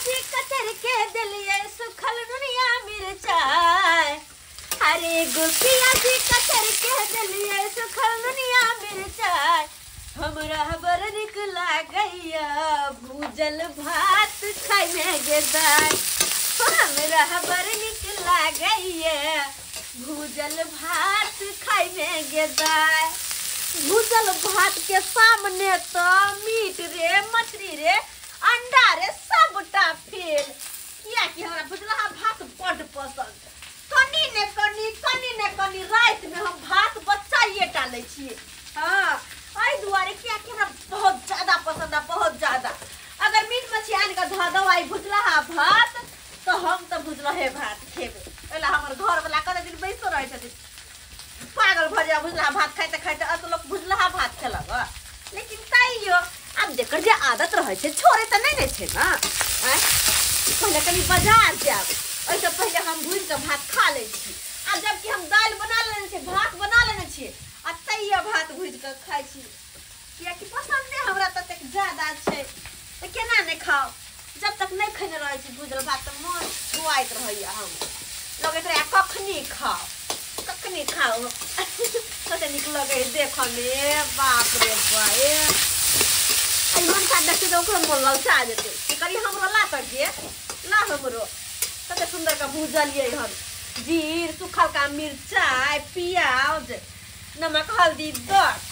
जी Qatar के दिलिए सुखल दुनिया मिर्चाय अरे गोपिया जी कतर के दिलिए सुखल दुनिया मिर्चाय हमरा बर निकला गैया भूजल भात खाई में गेदाय हमरा बर निकला गैया भूजल भात खाई में गेदाय भूजल भात के सामने तो मीट रे मछली रे अंडा रे सबटा फेल किया कि हमरा भुजला भात बड़ पसंद कनी ने कनी रात में हम भात बच्चाइए डाले छिए हां आई दुआरे किया कि हमरा बहुत ज्यादा पसंद है बहुत ज्यादा अगर मीट मछली आन के ध दो आई भुजला भात तो हम तो भुजला है भात खेबे एला हमर घर वाला कते दिन बैसो रहे छथिन पागल भ जा भुजला भात खाइते खाइते अत लोग भुजला भात खेलक लेकिन तैयो अब जेकर जे आदत रहे छे छोरे त नहीं छे ना पहले कनी बाजार जाब ऐसे पहले हम भूज के भात खा ले छी अब जबकि हम दाल बना लेने छे भात बना लेने छे आ तैयो भात भूज के खाइ छी किया कि पसंद है हमरा तक ज्यादा छे त केना नहीं खाओ जब तक नहीं खने रहे छी भुजल भात त मन खुआइत रहइया हम लगैत रहे कखनी खाओ कते निक लगे देखो में बाप रे बाए आई मन का देखि तो ओकरो मन लौटा जेते की करी हमरो ला कर दे ला हमरो कते सुंदर का भूजलिए हन जीर सुखल का मिर्चाई प्याज नमक हल्दी दक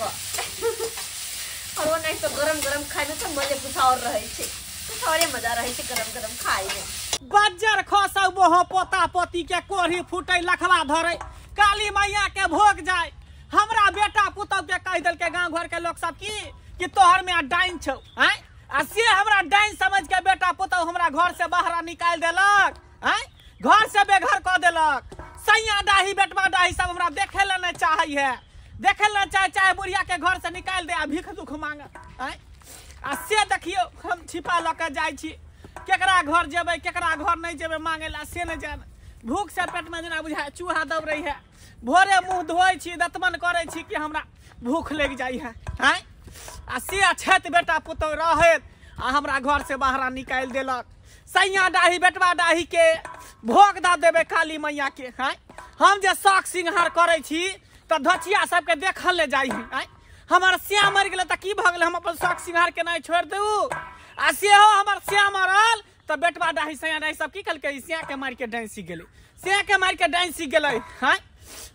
और वो नहीं तो गरम खाए में तो मजे कुछ और रहे छे कुछ और मजा रहे छे गरम खाए में बज्जर खसौ बोह पोता पोती के कोढ़ी फूटे लखवा धरे काली मैया के भोग जाए हमरा बेटा पुतौ के कह दिल के गांव घर के लोग सब कि तोहर में डाइन छौ हैं आ से हमरा डाइन समझ के बेटा पुतौ हमरा घर से बाहर निकाल देलक हैं घर से बेघर क देलक सैया डाही बेटवा डाही सब हमरा देखे ले न चाहिए देखे ले चाहे बुढ़िया के घर से निकाल दे आ भीख दुख मांग हैं आ से देखियो हम छिपा ल के जाय छी केकरा घर जेबै केकरा घर नहीं जेबै मांगे ला से न जान भूख से पेट में जना बुझा चूहा दब रही है भोरे मुंह धोई छी दतमन करे छी कि हमरा भूख लग जाई है हैं आ से छत बेटा पुतौ रहत आ हमरा घर से बाहर निकाल देलक सैया डाही बेटवा डाही के भोग द देबे काली मैया के हैं हम जे शौक सिंहार करे छी त धचिया सब के देखल ले जाई हैं हमर सिया मर गेल त की भ गेल हम अपन शौक सिंहार के नहीं छोड़ देऊ आ से हो हमर सिया मरल त बेटवा डाही सैया डाही सब की कल के सिया के मार के डांस सीख गेले सिया के मार के डांस सीख गेले हैं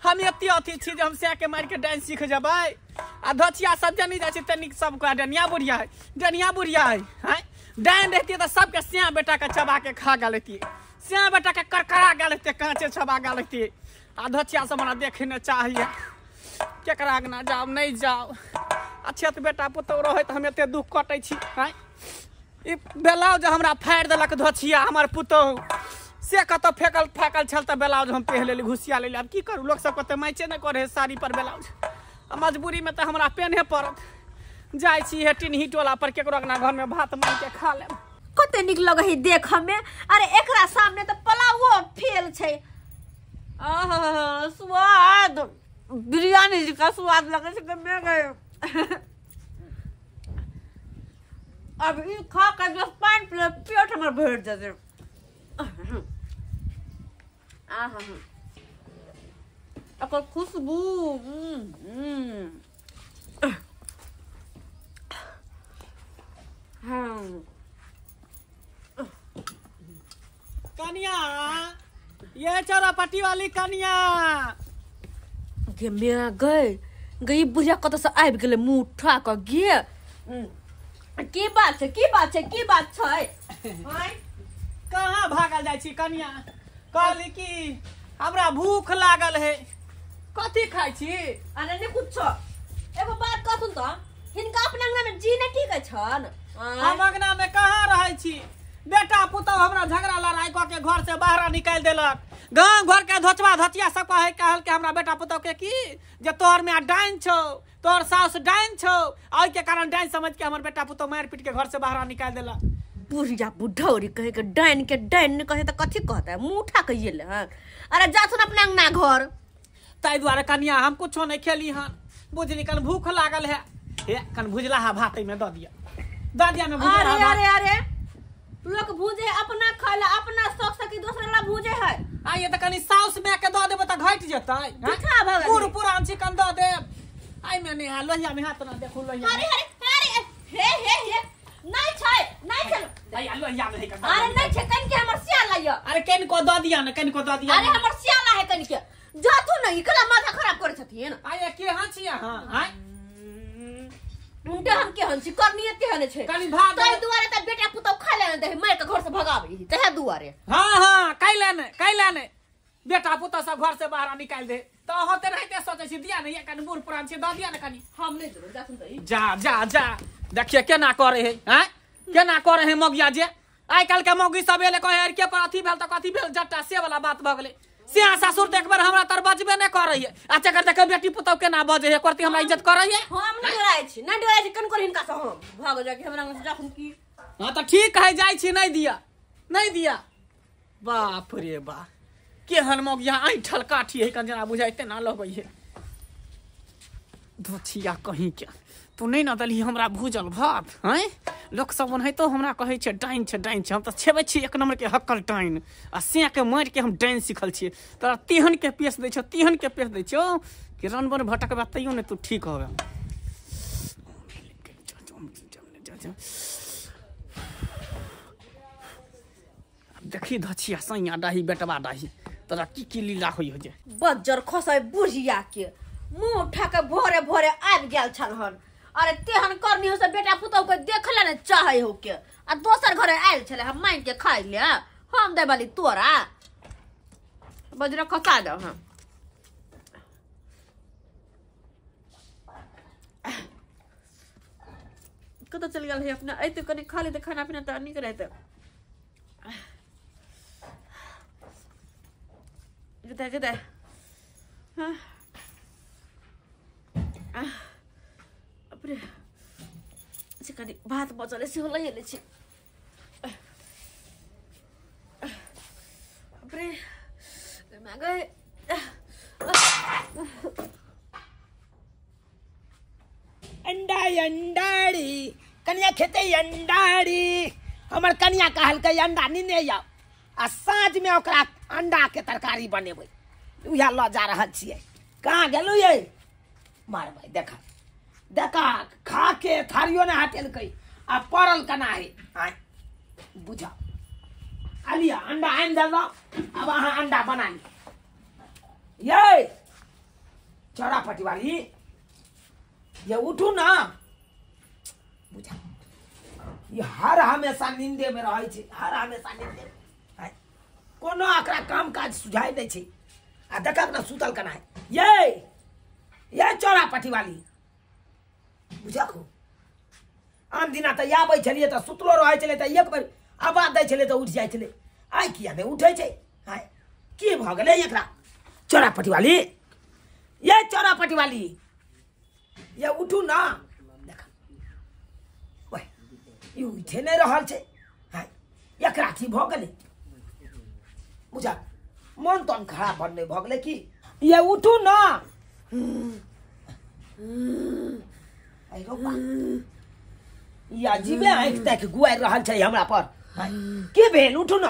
हम एते अथी छी जे हम सिया के मार के डांस सीख जबै आ धचिया सब जनी जाय छै तनिक सब का डनिया बुढ़िया है हैं डांस रहती त सब के सिया बेटा के चबा के खा गेलती सिया बेटा के करकरा गेलती कांचे चबा गेलती आ धचिया सब हमरा देखे न चाहिए केकरा ना जाओ नहीं जाओ अच्छे तो बेटा पुतौ रहे त हम एते दुख कटै छी हैं ई ब्लाउज हमरा फाड़ देलक धचिया हमर पुतौ से कत फेकल छल त ब्लाउज हम पहन लेली घुसिया लेली अब की करू लोग सब कते मैचे न करे साड़ी पर ब्लाउज मजबूरी में त हमरा पहने पड़त जाय छी हेटिन हिटोला पर केकरो ना घर में भात मांग के खा लेब कते निक लगै देख में अरे एकरा सामने त पलावो फेल छै आहा स्वाद बिरयानी का स्वाद लगे छै में गए अब ई खा के जब पानी पी पेट हमर भर जाते आहा अकर खुशबू कनिया ये चौरापट्टी वाली कनिया गे मेरा गई बुझा कत से आबि गेले मुंह उठा क गे की बात छै कहाँ भागल जाय छी कनिया कहली कि हमरा भूख लागल है कथी खाइ छी अरे ने कुछ एगो बात कहथुन त हिनका अपना अंगना में जी ने ठीक छन हम अंगना में कहाँ रहै छी बेटा पुतौ हमरा झगड़ा लड़ाई क के घर से बाहर निकाल देलक गांव घर के धोचवा धतिया सब कहल के हमरा बेटा पुतौ के की जे तोहर में डाइन छौ तोहर सास डाइन छौ ओइ के कारण डाइन समझ के हमर बेटा पुतौ मार पीट के घर से बाहर निकाल देलक बुढ़िया बुढ़ौरी कहे के डाइन ने कहे त कथी कहता है मुंह उठा के येले हां अरे जा सुन अपना अंगना घर ताई द्वारा कनिया हम कुछो नहीं खेली हन बुझली कन भूख लागल है हे कन भुजला हा भात में द दिया में भुजला अरे लोग भूजे भूजे है आइए तो कनी साउस में के दो देबे त घट जेतै दिखा भगत पूर पुरान चिकन दो दे आई मैंने लोहिया में हाथ ना देखू लोहिया अरे अरे हे नहीं छै नहीं चलो आई लोहिया में कर अरे नहीं छै कन के हमर सियाल लाइयो अरे केन को दो दिया ना केन को दो दिया अरे हमर सियाल है कन के जा तू नहीं कला माथा खराब करे छथिन आइए के हां छी हां आई उनटे हम के हंसी करनी एते हने छै कनी भाग तै दुआरे त बेटा पुतौ खा लेने दे मार के घर से भगावे तहे दुआरे हां कैले बेटा पुता सब घर से बाहर निकाल दे तो होते रहते सोचे छी दिया नहीं कनी बूढ़ पुरान से दो दिया ना कनी हम नहीं देबो जा सुन तई जा देखिए केना करे है हैं केना करे है मौगिया जे आइ काल के मौगी सब एले कहे यार के पर अथी भेल त कथी भेल जट्टा से वाला बात भ गेलै से ससुर देख बार हमरा तर बजबे नै करे है अच्छा कर देख बेटी पुतौ केना बजे है करती हमरा इज्जत करे है हम नहीं डराय छी कन कर हिनका से हम भाग जाके हमरा से जाखुन की हां त ठीक है जाई छी नहीं दिया बाप रे बा केहन मौगिया ऐठल काठी है कन जना बुझाइते ना लगै है धोथिया कहीं के तू नहीं ना दली हमरा भूजल भात हैं लोक सब है तो हमरा कहे छे डाइन छे हम तो छेबे छी एक नंबर के हक्कल डाइन आ से के मार के हम डाइन सिखल छी तोरा तिहन के पेश दै छो कि रनबन भटक बा तइयो ने तू ठीक होबे देखी धछिया सैया डाही बेटवा डाही तोरा की लीला होई हो जे बज्जर खसै बुढ़िया के मुंह उठा के भोरे भोरे आबि गेल छलहन अरे तेहन करनी हो से बेटा पुतौ के देखले ने चाहे हो के आ दोसर घरे आइल छले हम मांग के खाइ ले हम दे वाली तोरा बजरा खसा दो हम कत चल गेल है अपना ऐते कनी खा ले खाना पीना त निक रहते गदा हां अपरे से कनी भात बचले से होला हेले छी अपरे मैं गए अंडाड़ी कन्या खेते अंडाड़ी हमर कन्या कहल के अंडा निने या आ साँझ में ओकरा अंडा के तरकारी बनेबै उहा ल जा रहल छियै कहाँ गेलु ये मार भाई देखा खा के थारियो ने हटेल कई आ पड़ल कना है आय बुझा आलिया अंडा आइन देलो अब अहाँ अंडा बना ली ये चौड़ा पट्टी वाली ये उठू ना बुझा ये हर हमेशा नींदे में रहे छे हर हमेशा नींदे में कोनो अकरा काम काज सुझाई नहीं छे आ देखा ना सुतल कना है ये चौड़ा पट्टी वाली बुझा को आन दिना त आबै छलिए त सुतलो रहै छले त एक बार आवाज दै छले त उठ जाय छले आइ किया नहीं उठै छै आइ की भ गेलै एकरा चौड़ा पट्टी वाली ये चौड़ा पट्टी वाली ये उठू ना देखा ओए ई उठे नहीं रहल छै हाय एकरा की भ गेलै बुझा मन तन खराब बनने भ गेलै की ये उठू ना आई रोपा या जीवे आँख तक गुआर रहल छै हमरा पर के भेल उठू ना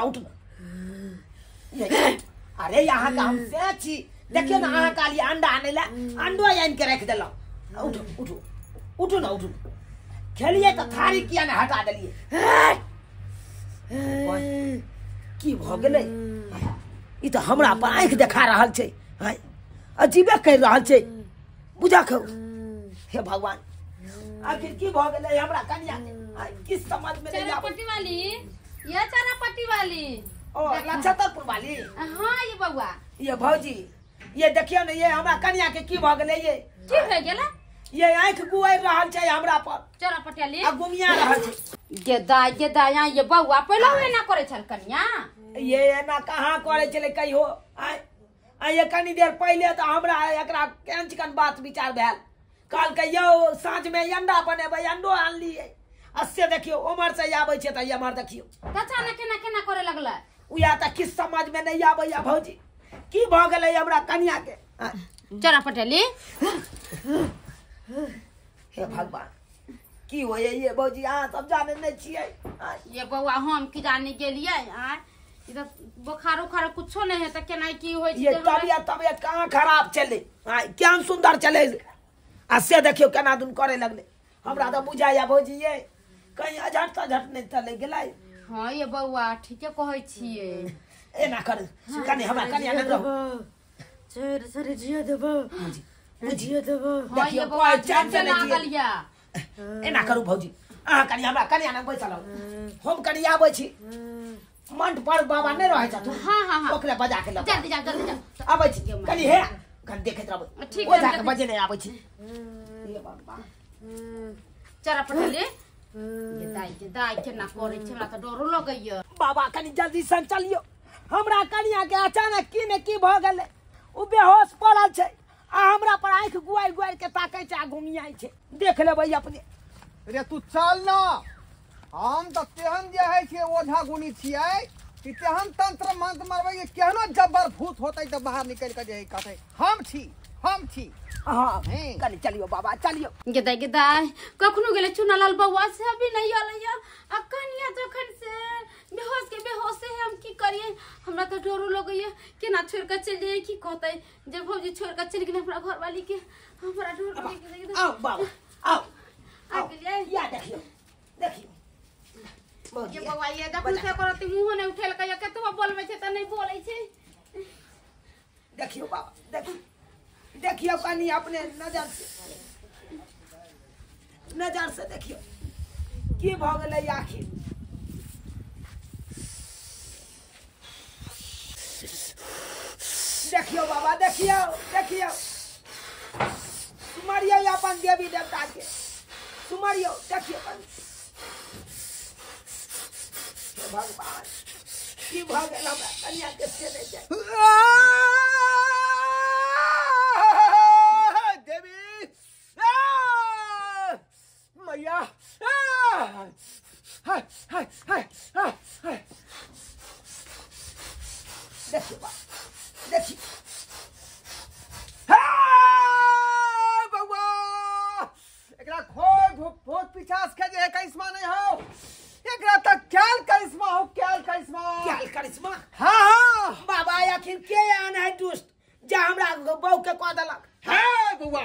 अरे यहाँ का हम से छी देखियो ना अहाँ काली अंडा आने ला अंडो आइन के रख देलो उठू ना खेलिए तो थारी किया ने हटा देलिए की भ गेलै ई तो हमरा पर आँख देखा रहल छै अजीबे कर रहल छै बुझा खौ हे भगवान आखिर की भ गेलै हमरा कन्या किस समझ में नहीं आबै पट्टी वाली ये चारा पट्टी वाली ओ लक्षतरपुर वाली हां ये बउआ ये भौजी ये देखियो ने ये हमरा कन्या के की भ गेलै ये की भ गेलै ये आँख गुआर रहल छै हमरा पर चारा पट्टी वाली आ गुमिया रहल छै गेदा ये बउआ पहले होए ना करे छल कन्या ये एना कहाँ करे छले कहियो आ ये कनी देर पहले तो हमरा एकरा केन चिकन बात विचार भेल काल के यो साँझ में अंडा बनेबै अंडो आन लिए असे देखियो उमर से आबै छै त एमर देखियो कचा ना केना करे लगला उया त किस समझ में नहीं आबै या भौजी की भ गेलै हमरा कन्या के चरा पटेली हे भगवान की होय ये भौजी अहाँ सब जाने नहीं छियै ये बउआ हम की जाने गेलिए इधर बुखार उखार कुछो नहीं है तो केना की होय ये तबियत कहाँ खराब चले क्या सुंदर चले आ से देखियो केना दुन करे लगले हमरा तो बुझाया भौजी ये कहीं अझट नहीं चले गेलै। हां ये बउआ ठीके कहै छियै एना कर कनी हमरा कनी आनंद रहो सर जिया देबो जिया देबो हां ये बउआ चल लागल या एना करू भौजी अहाँ कनी हमरा कनी आनंद बैसल हम कनी आबै छी मंट पर बाबा नहीं रहे छथु। हां ओकरे बजा के लब जल्दी जा आबै छी कनी हे कनी देखैत रहबै ठीक ओ जाके बजे नहीं आबै छी ये बाबा चरा पटले ये दाई केना करे छै हमरा त डरो लगैय। बाबा कनी जल्दी सन चलियो हमरा कनिया के अचानक की ने की भ गेलै उ बेहोश पड़ल छै आ हमरा पर आंख गुआर के ताकै छै आ घुमियाई छै देख लेबै अपने। रे तू चल ना हम तो तेहन जे है छे ओझा गुनी छियै कि तेहन तंत्र मंत्र मारबै केहनो जब्बर भूत होतै त बाहर निकल के जे कहतै हम छी हां कनी चलियो बाबा चलियो। गेदाई कखनो गेले चुनालाल बउआ से अभी नहीं आलैया आ कनिया तखन से बेहोश है हम की करिए हमरा तो डरो लगैया केना छोड़ के चल जाए की कहतै जब भौजी छोड़ के चल गेले हमरा घर वाली के हमरा डर लगैया। आओ बाबा आओ आ गेलिए या देखियो ये बउआ ये देखो से करत मुंह ने उठेल के केतबा बोलबै छै त नहीं बोलै छै। देखियो बाबा देखियो कनी अपने नजर से देखियो की भ गेलै आखिर देखियो बाबा देखियो सुमरियो अपन देवी देवता के सुमरियो देखियो भगवान की भ गेल हमरा कन्या के से नहीं जाए देवी मैया देखियो बा देखियो बउआ एकरा खोज भूत पिशाच के जे करिश्मा नहीं हो एकरा तक क्या करिश्मा हां बाबा आखिर के आन है दुष्ट जे हमरा बहू के कह देलक हे बउआ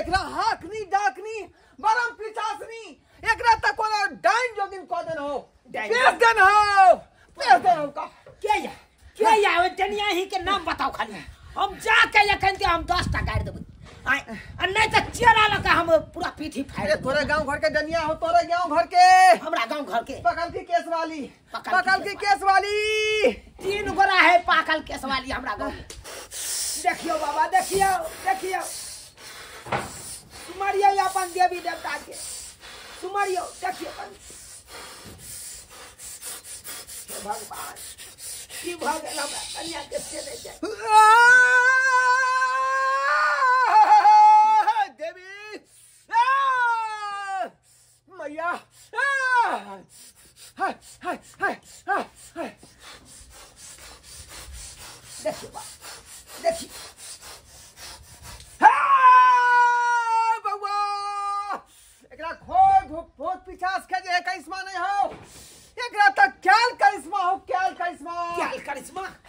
एकरा हाकनी डाकनी बरम पिशाचनी एकरा तक कोनो डाइन जोगिन कह देन हो पेश देन हो का के या ओ तनिया ही के नाम बताओ खाली हम जाके एखन के हम 10 टा गाड़ देबै आ नहीं तो चेरा लगा हम पूरा पीठी फाड़ तोरे गांव घर के डनिया हो तोरे गांव घर के हमरा गांव घर के पकल की केस वाली 3 गोरा है पाकल केस वाली हमरा गांव। देखियो बाबा देखियो सुमरियो अपन देवी देवता के सुमरियो देखियो भगवान की भ गेल हमरा कन्या के से नहीं जाए देवी मैया देखियो बा देखियो बउआ एकरा खोज भूत पिशाच के जे करिश्मा नहीं हो एकरा तक क्या करिश्मा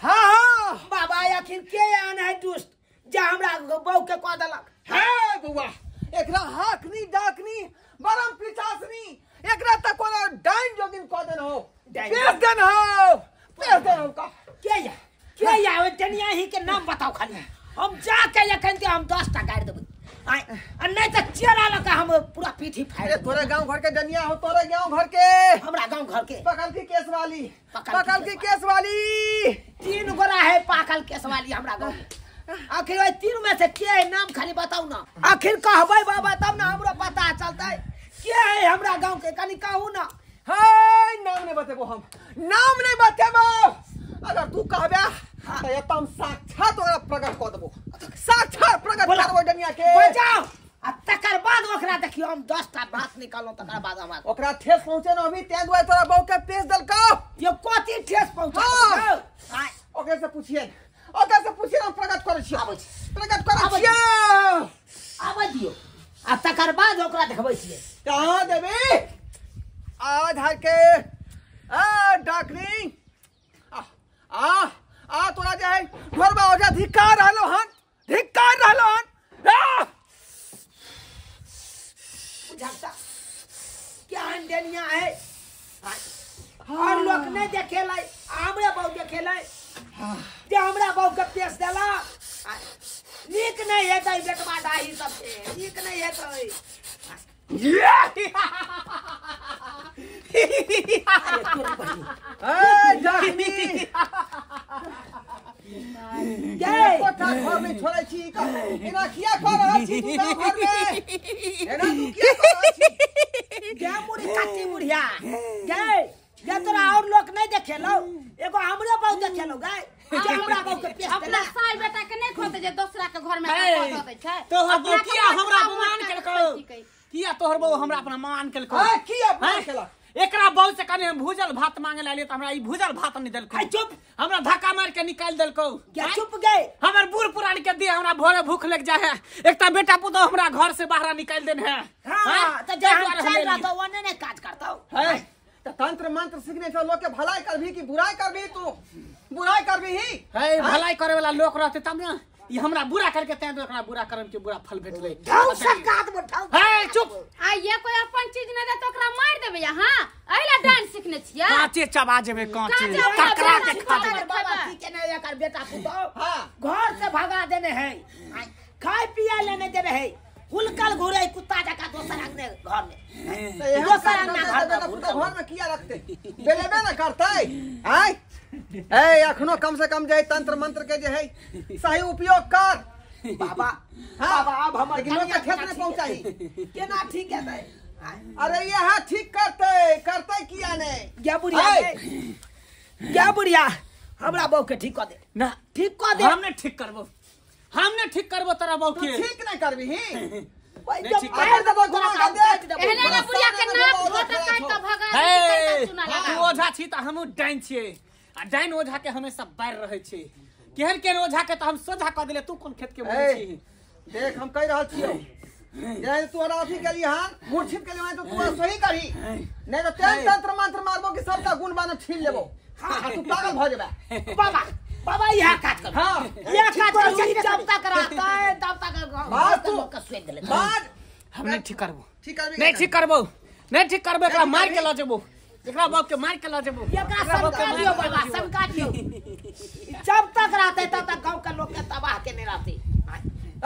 हां बाबा आखिर के आन है दुष्ट जे हमरा बहू के कह देलक हे बउआ एकरा हाकनी डाकनी बरम पिशाचनी एकरा तक कोनो डाइन जोगिन कह देन हो पेश देन हो का के या ओ तनिया ही के नाम बताओ खाली हम जाके एखन के हम 10 टा गाड़ देबै आ नहीं तो चेरा लगा हम पूरा पीठी फाड़ तोरे गांव घर के डनिया हो तोरे गांव घर के हमरा गांव घर के पकल की केस वाली 3 गोरा है पाकल केस वाली हमरा गांव। आखिर ओइ 3 में से के है नाम खाली बताऊ ना आखिर कहबै बाबा तब ना हमरा पता चलतै के है हमरा गांव के कनी कहू ना। हाय नाम नहीं बतेबो अगर तू कहबे तो एकदम साक्षात ओकरा प्रकट कर देबो साक्षात प्रकट करबो डनिया के बजाओ आ तकर बाद ओकरा देखियो हम 10 टा बात निकालो तकर बाद हम ओकरा ठेस पहुंचे न अभी ते दुआरे तोरा बहू के पेश देलको ये कोती ठेस पहुंचा हां ओकरे से पूछिए हम प्रकट करै छी आबै दियो आ तकर बाद ओकरा देखबै छियै कहां देबे आधार के डाकनी घर में ओझा धिक्कार रहलो हन बुझाता क्या अंडेनिया है और लोग नहीं देखे लाई हमरा बहु देखे लाई जे हमरा बहु के पेश देला नीक नहीं है तई बेटवा डाही सब नीक नहीं है तई डाकनी कोठा घर में छोड़ै छी एना किया कर रहल छी तू गाँव घर में एना तू किया कर रहल छी क्या मुड़ी काटी मुड़िया गए ये तोरा और लोग नहीं देखेलो एगो हमरे बहु देखेलो गए जे हमरा बहु के पेश अपना देला साई बेटा के नहीं खोते जे दूसरा के घर में खोते छै तोहर बहू किया हमरा अपमान केलको किया तोहर बहू हमरा अपमान केलको किया अपमान केलक एकरा बहू से कने भूजल भात मांगे लालिए त हमरा ई भूजल भात नहीं देलको चुप हमरा धक्का मार के निकाल देलको क्या चुप गए हमर बूढ़ पुरान के दे हमरा भोरे भूख लग जाए है एकटा बेटा पुतो हमरा घर से बाहर निकाल देन है हां तो जे हम चल रहा तो वने ने काज करता है तो तंत्र मंत्र सीखने से लोग के भलाई करबी कि बुराई करबी तू बुराई करबी ही है भलाई करे वाला लोग रहते तब ना ये हमरा बुरा करके तै तो एकरा बुरा करम के बुरा फल भेटले ठाउ सरकार में ठाउ है चुप आ ये कोई अपन चीज नहीं दे तो ओकरा मार देबे हां एला डांस सीखने छिया काचे चबा जेबे काचे काचे टकरा के खा खातर जेबे बाबा की के नहीं एकर बेटा पुतो हां घर से भगा देने है खाए पिया लेने देने है हुलकल घुरे कुत्ता जका दोसर अंगने घर में तो यहाँ दोसर अंगना घर में घर में किया रखते बेलेबे ना करते आय ए अखनो कम से कम जे तंत्र मंत्र के जे है सही उपयोग कर बाबा हाँ। बाबा अब हमर लोग के खेत में पहुंचाई केना ठीक है तै अरे यह ठीक करते किया ने क्या बुढ़िया क्या बुढ़िया हमरा बहू के ठीक कर दे ना ठीक कर दे हमने ठीक करबो तोरा बहू तू के ठीक नहीं करबी ही भाई नहीं, जब ठीक पैर दबो घुमा तोरा के काट दे। देबो एहने ना बुढ़िया के नाक धोता काट के भगा हे चुना तू लगा ओझा छी त हमहु डाइन छिए आ डाइन ओझा के हमेशा बैर रहै छी केहन ओझा के त हम सोझा क देले तू कोन खेत के बोलै छी देख हम कह रहल छियो जे तोरा अथी केली हां मूर्छित केली हां तो तू सही करी नहीं तो तेल तंत्र मंत्र मारबो कि सबका गुण बान छीन लेबो हां तू पागल भ जेबे बाबा बाबा यह काट कर हां यह काट कर जब तक रहता है तब तक बात तू लोग का स्वेद ले बाद हम नहीं ठीक करबो ठीक करबी नहीं ठीक करबो एकरा मार के ल जेबो एकरा बाप के मार के ल जेबो एकरा सब काट दियो बाबा सब काट दियो जब तक रहते तब तक गांव के लोग के तबाह के नहीं रहते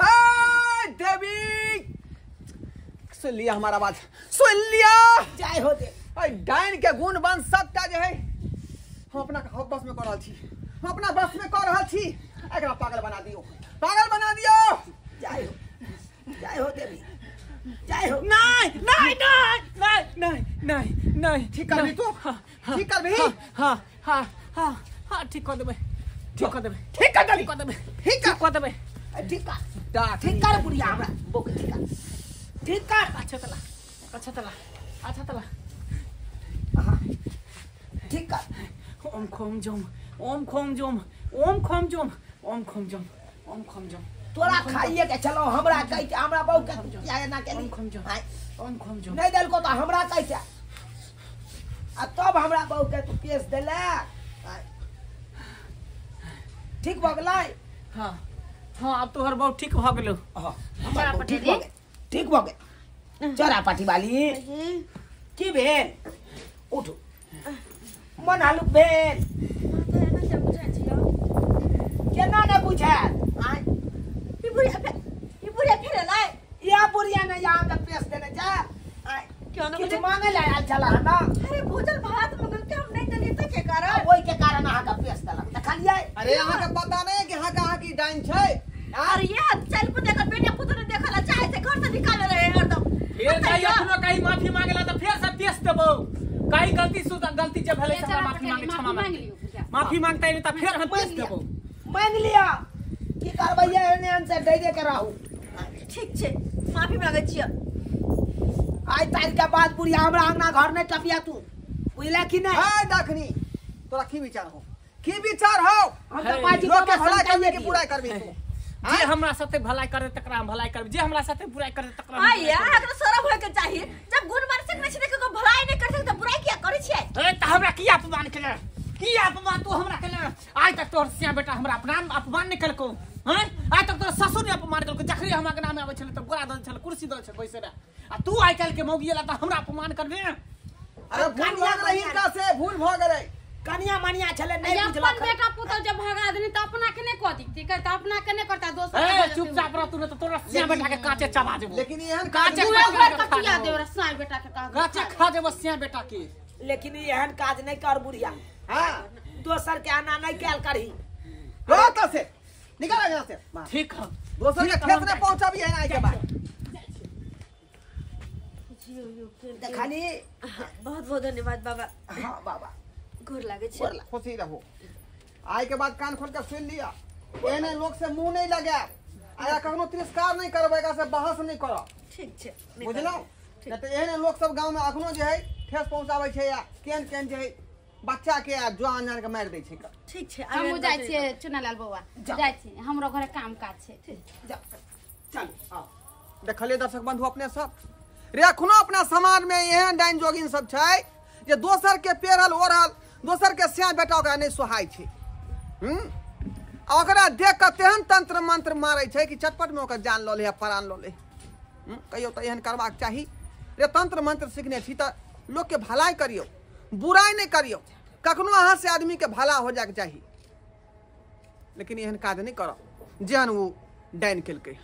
ए देवी सुन लिया हमारा बात सुन लिया जय हो दे डाइन के गुण बन सबटा जे है हम अपना बस में कर रहल छी हम अपना बस में कर रहल छी एकरा पागल बना दियो जय हो देवी जय हो नहीं ठीक करबी तू ठीक करबी हां ठीक कर देबे ठीक कर देबे ठीक कर देबी ठीक कर देबे ठीक कर बुढ़िया हमरा बोक ठीक कर अच्छा तला ठीक कर ओम खोम जोम तोरा खाइए के चलो हमरा कह के हमरा बहु के या ना के ओम खोम जोम नहीं देल को तो हमरा कह के आ तब हमरा बहु के तू केस देले ठीक भ गेलै हां अब तोहर बहुत ठीक भ गेलो हमरा पटेली ठीक भ गेल चोरा पाटी वाली की भेल उठो मन हालुक भेल केना ने बुझाय ई बुढ़िया फेर लाई या बुढ़िया ने यहाँ का पेश देने जा क्यों ना कुछ मांगे ले आल चला है ना अरे भोजन भात मंगल के हम नहीं दली तो के कारण वही के कारण यहाँ का पेश देला देखलिए अरे यहाँ के पता नहीं कि यहाँ की डाइन छै अरे ये चल पे देखा बेटा पुत्र ने देखला चाहे से घर से निकाल रहे एकदम फिर कहीं अपनो कहीं माफी मांगेला तो फिर सब देश देबो कहीं गलती जब भले से माफी मांगे क्षमा मांग माफी मांगता है तो फिर हम देश देबो मांग लिया की करबैया एने से दे दे के रहू ठीक छे माफी मांगे छियै आज तारीख के बाद बुढ़िया हमरा अंगना घर नहीं टपिया तू बुझला कि नहीं हां दखनी तोरा की विचार हो हम तो पाजी लोग के बाबा भलाई करबी समझाइए कि बुराई करबी तू जे हमरा साथे भलाई करे तकरा हम भलाई करब जे हमरा साथे बुराई करे तकरा हम आ यार अगर शरम होय के चाहिए जब गुण मान सकने छी देखो भलाई नहीं कर सकता बुराई किया करे छियै ए त हमरा किया अपमान केले ई अपमान तू हमरा के आज तक तोहर सिया बेटा हमरा अपमान नहीं कलको हैं आज तक तोहर ससुर ने अपमान कलको जखरी हमरा के नाम आवे छले त गोरा दल छले कुर्सी दल छले बैसे रे आ तू आज कल के मौगी ला त हमरा अपमान करबे अरे भूल भ गेलै इनका से भूल भ गेलै कनिया मनिया छले नहीं अपन बुझलक बेटा पुतौ जब भगा देनी त अपना के नहीं कह दी कहता अपना के नहीं करता दोस्त ए चुपचाप रह तू ने त तोरा सिया बेटा के काचे चबा देबो लेकिन एहन काचे कटिया दे रे साई बेटा के कहा काचे खा देबो सिया बेटा के लेकिन एहन काज नहीं कर बुढ़िया हां दोसर के आना नहीं कैल करही रोता से निकल यहां से ठीक है दोसर के खेत में पहुंचाबी है ना के बाद देखनी बहुत बहुत धन्यवाद बाबा। हां बाबा गोर लागे छे। बोला खुशी रहो आज के बाद कान खोल कर सुन लिया एने लोग से मुंह नहीं लगे आया कखनो तिरस्कार नहीं करबेगा से बहस नहीं करो ठीक छे बुझलो न त एने लोग सब गांव में अखनो जे है ठेस पहुंचाबै छै या केन केन जे है बच्चा के आ जवान जान के मार दै छै ठीक छे। हम जाय छियै चुनालाल बौआ जाय छी हमरो घरे काम काज छै चल आओ देखलिए दर्शक बंधु अपने सब रे अखनो अपना समाज में एहन डाइन जोगिन सब छै जे दोसर के पेरल ओढ़ल दोसर के सिया बेटा ओकरा नहीं सोहाय छै ओकरा देख के तेहन तंत्र मंत्र मारे छै कि चटपट में ओकर जान ल ले प्राण ल ले कहियो तो एहन करबाक चाही रे तंत्र मंत्र सीखने छी त लोग के भलाई करियो बुराई नहीं करियो कखनो अहाँ से आदमी के भला हो जाके चाही लेकिन एहन काज नहीं करो जेहन वो डाइन केलकै